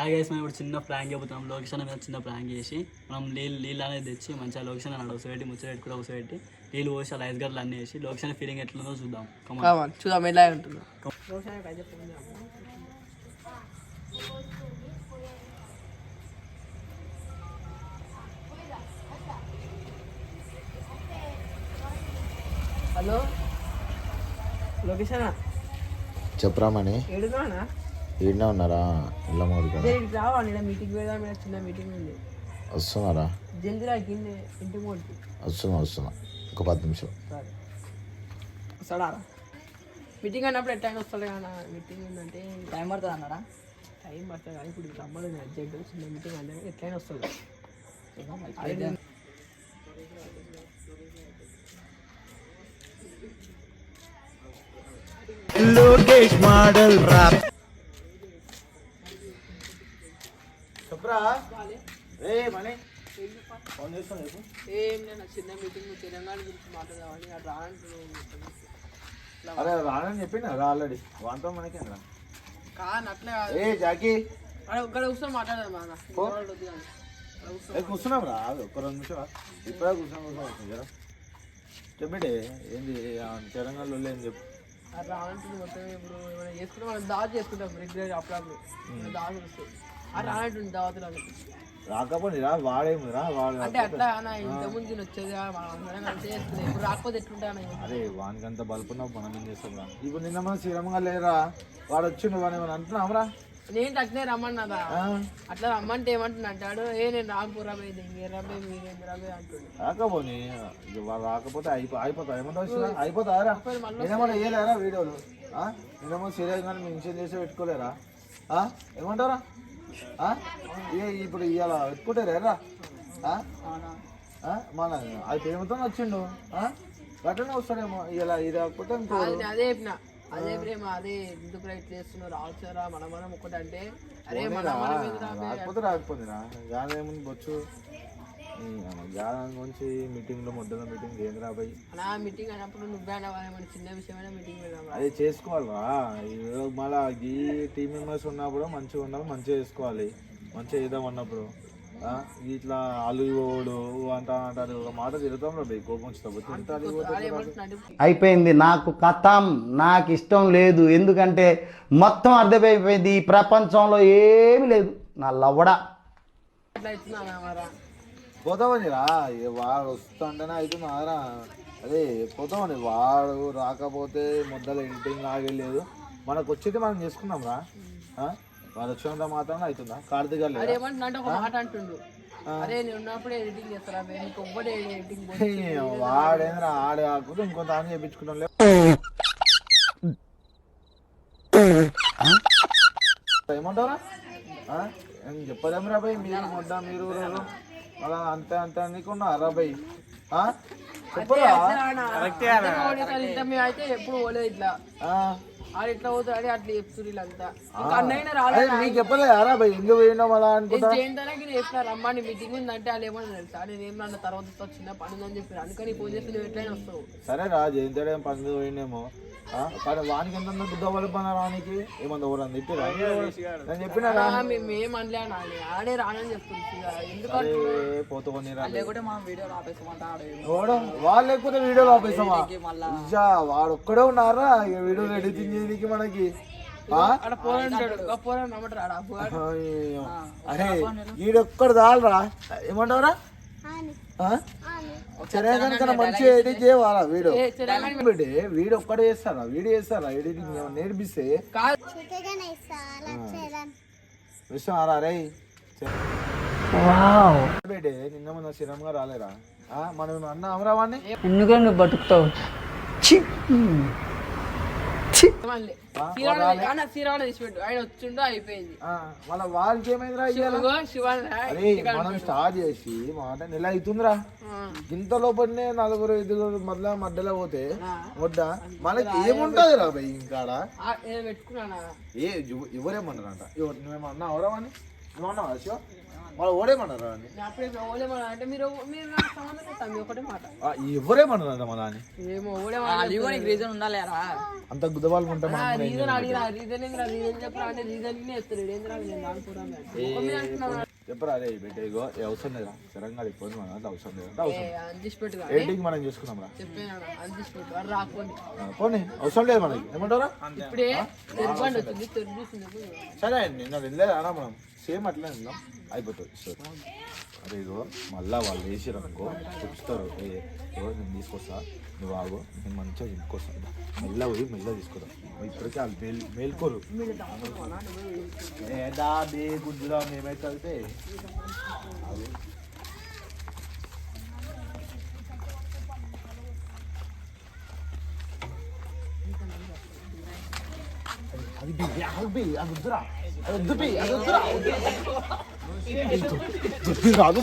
Hi guys, మనం ఇప్పుడు చిన్న ప్రాంక్ చెబుతాం. లొకేషన్ మీద చిన్న ప్రాంక్ చేసి మనం నీళ్ళు అనేది తెచ్చి మంచిగా లొకేషన్ అని ఒకసారి ముచ్చటి కూడా ఒకసారి నీళ్ళు పోసి అలా ఐస్ గడ్డలు అన్నీ వేసి లొకేషన్ ఫీలింగ్ ఎట్లుందో చూద్దాం. చూద్దాం ఎలా ఉంటుందో. హలో లొకేషన్ చెప్పరామని ఏడునా ఈడనే ఉన్నారా? ఇళ్ళ మోది కదా రావాలి మీటింగ్ పెడదాం. చిన్న మీటింగ్ ఉంది. వస్తున్నారా? జల్దీ రా కింద ఇంటికి పోటీ. వస్తున్నా ఒక 10 నిమిషాలు. వస్తాడా? మీటింగ్ అన్నప్పుడు ఎట్లా వస్తాడు కదా. మీటింగ్ ఉందంటే టైం పడుతుంది అన్నారా? టైం పడుతుంది కానీ ఇప్పుడు రమ్మని అర్జెంట్ చిన్న మీటింగ్ అంటే ఎట్లయినా వస్తుంది. లోకేష్ మోడల్ రాప్ ఏం నేను చిన్న మీటింగ్ తెలంగాణ గురించి మాట్లాడదామని అటు రానంటున్నాను. అరే రానని చెప్పిన ఆల్రెడీ వాంతో మనకి కానీ అట్లా ఏ జాకీ ఇక్కడ కూర్చొని మాట్లాడదాం బాగా కూర్చున్నాం రా ఒక్క 2 నిమిషాలు ఇప్పుడే కూర్చొని చెప్పండి ఏంది తెలంగాణలో ఏం చెప్పు. అట్లా రానంటుంది మొత్తం. ఇప్పుడు ఏమైనా చేసుకుంటే మనం దావత్ చేసుకుంటాం రెగ్యులర్ అప్పుడప్పుడు దావత్ వస్తుంది. అట్లా రానంటుంది దావతులు రాకపోయిరా వాడేమిరా వాడు అంటే అట్లా ఇంతకుముందు నేను వచ్చేది చేసుకునే ఇప్పుడు రాకపోతే ఎట్లుంటా. అరే వానికంత బలుపున్నావు మనం ఏం చేస్తాం రా. ఇప్పుడు నిన్న మనం శ్రీరంగా లేరా వాడు వచ్చిండు వాడు ఏమైనా అంటున్నావురా? నేను అట్లనే రమ్మన్నదా. అట్లా రమ్మంటే ఏమంటున్నా అంటాడు, నేను రాంపూర్ రాబోయే ఇంకేరాబోయే మీరేంద్ర రాబోయే అంటుండే. రాకపోని వాళ్ళు రాకపోతే అయిపోతా ఏమంటావు అయిపోతారా? నేనేమన్నా వేయలేరా వీడియోలు? నేనేమో సీరియస్ కానీ మెన్షన్ చేసి పెట్టుకోలేరా? ఏమంటారా? ఇప్పుడు ఇవాళ పెట్టుకుంటారా? మన అది ప్రేమతో వచ్చిండు గట్లనే వస్తాడేమో ఇలా ఇది కాకపోతే అదే చెప్పిన అదే ప్రేమ అదే ఎందుకు రైట్ చేస్తున్నారు రావచ్చారా మనం ఒకటి అంటే అరే రాకపోతుందిరా గాలి ఏముంది బొచ్చు గాలి గురించి మీటింగ్లో మొదల మీటింగ్ ఏంది రాబోయ్ నా మీటింగ్ అయినప్పుడు నువ్వే మన చిన్న విషయమైన మీటింగ్ అదే చేసుకోవాలిరా. మళ్ళీ ఈ టీం మెంబర్స్ ఉన్నప్పుడు మంచిగా ఉండాలి, మంచిగా చేసుకోవాలి, మంచిగా చేద్దాం అన్నప్పుడు ఇట్లా అల్లుడు అంటారు ఒక మాట తిరుగుతాం రా బై కోపం అయిపోయింది. నాకు కథం నాకు ఇష్టం లేదు. ఎందుకంటే మొత్తం అర్థమైపోయింది ఈ ప్రపంచంలో ఏమి లేదు. నా లవ్వడా పోతామని రా వాడు వస్తుంటేనే అవుతుంది రా. అదే పోతామని వాడు రాకపోతే మొదలు ఎడిటింగ్ ఆగలేదు. మనకు వచ్చేది మనం చేసుకున్నాం రా. వాడు వచ్చినంత మాత్రం అవుతుందా? కార్తీక్ వాడేంద్రా ఆడే కాకపోతే ఇంకొంత ఆమె చేయించుకుంటాం లేదు ఏమంటారా? చెప్పదేం రా భయ్ మీరు మొద్దా మీరు అలా అంతే అంతే అనుకున్నా రా భయ్ అయితే ఎప్పుడు పోలేదు ఇట్లా ఇట్లా పోతాడు అట్లా చెప్తున్నా నీకు చెప్పలేరా భయ్ ఎందుకు పోయినా అలా అనుకుంటా. చెప్పిన రమ్మని మీటింగ్ ఉందంటే వాళ్ళు ఏమన్నా తెలుసా నేను ఏమన్నా తర్వాత చిన్న పని ఉందని చెప్పి అందుకని ఫోన్ చేస్తే నువ్వు ఎట్లయినా వస్తావు. సరే రా జయంతడే పని మీద పోయినేమో కానీ వానికి ఎంత బుద్ధ పడిపోయినా రానికి ఏమన్నా ఊరని తిట్టిరా నేను చెప్పినా మేమనలే ఆడే రానని చెప్తుంది. వాళ్ళు లేకపోతే వీడియోలు ఆపేసామా? వాడు ఒక్కడే ఉన్నారా వీడియోలు ఎడిటింగ్ చేయడానికి మనకి? అరే వీడొక్కడు చాలరా ఏమంటావురా? కనుక మంచిగా ఎడిట్ చేయవాలా వీడియో వీడియో ఒక్కడే చేస్తారా? వీడియో చేస్తారా ఎడిటింగ్ నేర్పిస్తే విషయం రే బేటే నిన్న మన శ్రీరంగా రాలేరా? మనం అన్న అమరావాన్ని ఎందుకంటే నువ్వు బతుకుతావు. మళ్ళీ వాళ్ళకి ఏమైందిరా? మనం స్టార్ట్ చేసి మాట నెల అవుతుందిరా. ఇంత లోపలనే 4-5 మధ్యలో పోతే వడ్డ మనకి ఏముంటది రా భయ్ ఇంకా ఎవరేమన్నారంట? నువ్వేమన్నా అవరావని నువ్వు అశో వాళ్ళు ఓడేమన్నారా అని అప్పుడే ఓలేమన్నా అంటే మీరు మీరు నాకు సంబంధం లేదు తమ్మి ఒకటే మాట ఎవరేమన్నారా మన అని ఏమో ఓలేమన్నా రీజన్ ఉండాలిరా అంత గుద్దవాళ్ళు ఉంటాం రీజన్ అడిగిరా రీజన్ ఏంద్రా రీజన్ చెప్పరా అంటే రీజన్ వేస్తాడు ఏంద్రా నేను అనుకుంటాను చెప్పరా అరే బెట్టే ఇగో అవసరం లేదా తెలంగాణ అయిపోయింది మన దాంట్లో అవసరం లేదా అవసరం అందిసి పెట్టు ఏంటికి మనం చేసుకున్నాం రా చెప్పాను అందిసి పెట్టు వాడు రాకపోండి పోనీ అవసరం లేదు మనకి ఏమంటారా ఇప్పుడే తెరుపండి వచ్చింది తెరు చూసింది సరే అండి నేను వెళ్ళలేదు అన్నా మనం సేమ్ అట్లనే ఉందాం అయిపోతుంది స్టోరీ అరే ఇగో మళ్ళా వాళ్ళు వేసిరు అనుకో చెప్తారు ఎవరు నేను తీసుకొస్తా నువ్వు ఆగు నేను మంచిగా ఇంటికొస్తాను మెల్ల పోయి మెల్ల తీసుకురా ఇప్పటికే వాళ్ళు మేల్కోరు ఏదా బే గుడ్డురా మేమైతే అయితే అది అది బి అది వద్దురా అది వద్దు బి అది వద్దురా రాదు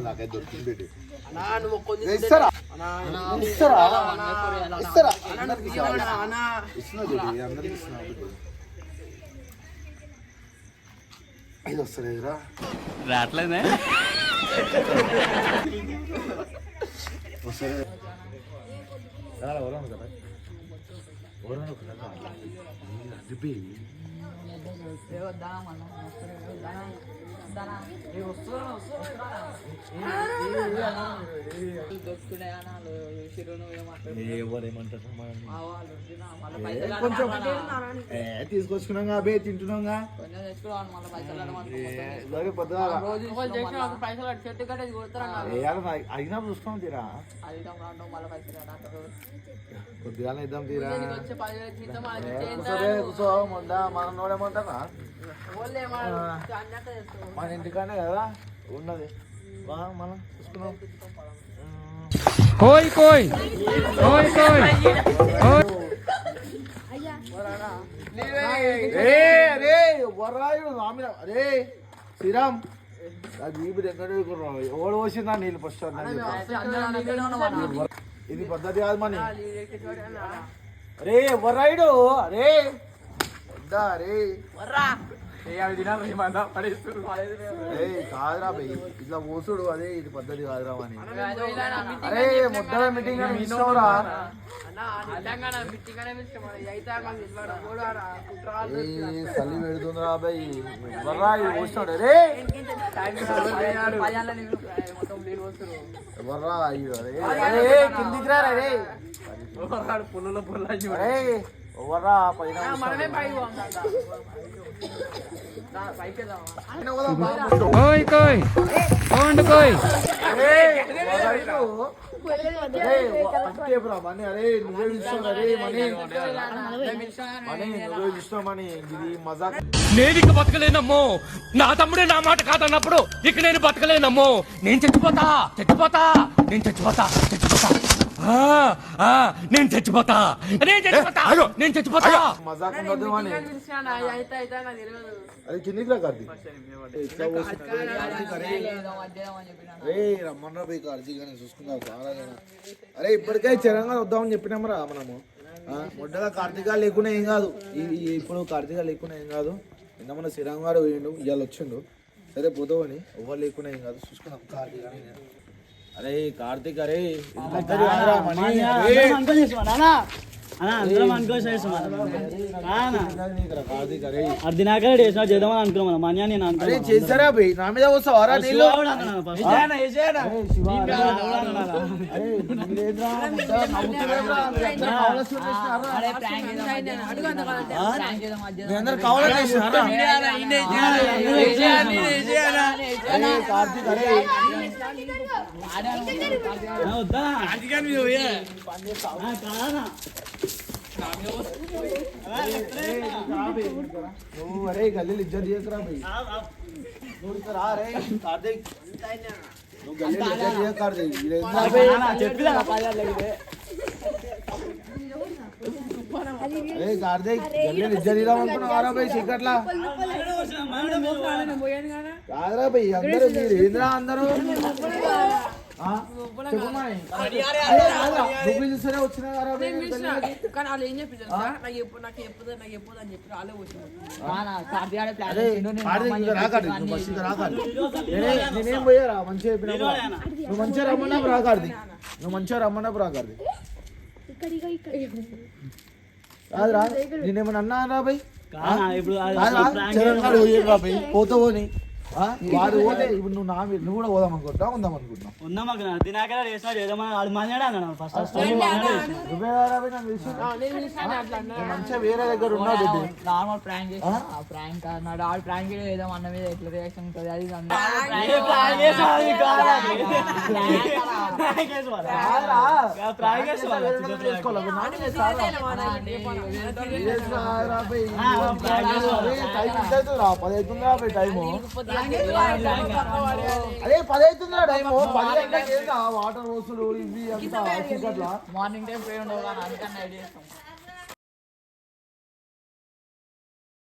నాకైతే దొరికింది ఇస్తారా ఇస్తారా ఇస్తారా ఇస్తున్నా అందరికి ఇస్తున్నా ఇది వస్తలేదురా రావట్లేదే వస్తలేదు ఎవరన్నా కదా ఎవరన్నా కదా అది కొంచెం తీసుకొచ్చుకున్నాం బే తింటున్నాంగా అయినా చూస్తాం తీరా కొద్దిగా ఇద్దాం తీరా కూర్చో మొందా మనం నోడేమంటారా మన ఇంటికానే కదా ఉన్నది మనం చూసుకున్నాం కోయ్ కోయ్ కోయ్ కోయ్ అరే వరాయుడు మామిడ అరే శ్రీరామ్ జీబు దగ్గర ఎవడు పోసిందా నీళ్ళు ఫస్ట్ ఇది పద్ధతి కాదు మని అరే వరాయుడు అరే వద్దా అరే కాదురా భయ్ ఇట్లా పోసుడు అదే ఇది పద్ధతి కాదురా అని అరే ముద్ద మీటింగ్ ఇష్టంరా చలి పెడుతుందిరా భయ్ ఎవర్రా ఇది పోసినాడు అరే ఎవర్రా అరే కిందికి రా రే అరే ఎవర్రా పైన కోయ్ కోయ్ కోండ్ కోయ్ అరే నువ్వే ఇష్టం అరే మనీ నువ్వే ఇష్టం అని ఇది మజా నేను ఇక బతకలేనమ్మో నా తమ్ముడే నా మాట కాదన్నప్పుడు ఇక నేను బతకలేనమ్మో నేను చచ్చిపోతా చచ్చిపోతా నేను చచ్చిపోతా చచ్చిపోతా నేను చచ్చిపోతా నేను చచ్చిపోతా నేను చచ్చిపోతా మజాక్ ఉండదు అని అది కిందికి కార్తీక్ అరే రమ్మన్నా పోయి కార్తీక్ అని చూసుకుందాం చాలా అరే ఇప్పటికే తెలంగాణ వద్దామని చెప్పినామరా మనము మొట్టగా కార్తీక లేకుండా ఏం కాదు ఇప్పుడు కార్తీక లేకుండా ఏం కాదు నిన్న మన శ్రీరామ్ గారు పోయిండు ఇవాళ వచ్చిండు సరే పోతావని ఎవరు లేకుండా ఏం కాదు చూసుకున్నాం కార్తీక అరే కార్తీక్ అరే చేద్దామని అనుకున్నాం మనీ నేను అరే చేశారా భయ్ నా మీద వస్తావారా నీళ్ళు అందరు కావాలని చేసినారా కార్తీక్ అరే నువ్వు అరే గల్లీలు ఇజ్జత్ చేయకురా భయ్ నువ్వు ఇక్కడ రా రే కార్తీక్ నువ్వు గల్లీలు ఇజ్జత్ చేయ కార్తీక్ అరే కార్తీక్ గల్లీలు ఇజ్జత్ ఇద్దామనుకున్నావారా భయ్ చీకట్లా కాదురా భయ్ అందరూ మీరు ఏంద్రా అందరూ చెప్పమని నువ్వు చూస్తేనే వచ్చినా కదా బే, నేను పెళ్ళికి. కానీ వాళ్ళు ఏం చెప్పి తెలుసా నాకు చెప్పు అని చెప్పి వాళ్ళే వచ్చినారు అరే ఆడికి ఇంకా రాకాడి నువ్వు బస్ ఇంకా రాకాడి నేనేం పోయారా మంచిగా చెప్పినప్పుడు నువ్వు మంచిగా రమ్మన్నప్పుడు రాకాడిది నువ్వు మంచిగా రమ్మన్నప్పుడు రాకాడిది కాదురా నేనేమన్నా అన్నా రా బై ఇప్పుడు చరణ్ పోయేరా బై పోతావని వాడు పోతే ఇప్పుడు నువ్వు నువ్వు కూడా పోదాం అనుకుంటున్నావు ఉందాం అనుకుంటున్నావు ఉన్నా మాకు తినాక చేసినా చేద్దామని వాడు మాట్లాడా అన్న ఫస్ట్ నువ్వే రా బై నాకు తెలిసి నువ్వు మంచిగా వేరే దగ్గర ఉన్నావు బిడ్డ నార్మల్ ప్రాంక్ చేసి ప్రాంక్ అన్నాడు ఆడు ప్రాంక్ ఏదో అన్న మీద ఎట్లా రియాక్షన్ ఉంటుంది అది టైము అదే 10 అవుతుందా టైము 10 గంటలకు వాటర్ రోజులు ఇవి అంతా మార్నింగ్ టైం పోయి ఉండవు కానీ అందుకని నైట్ చేస్తాం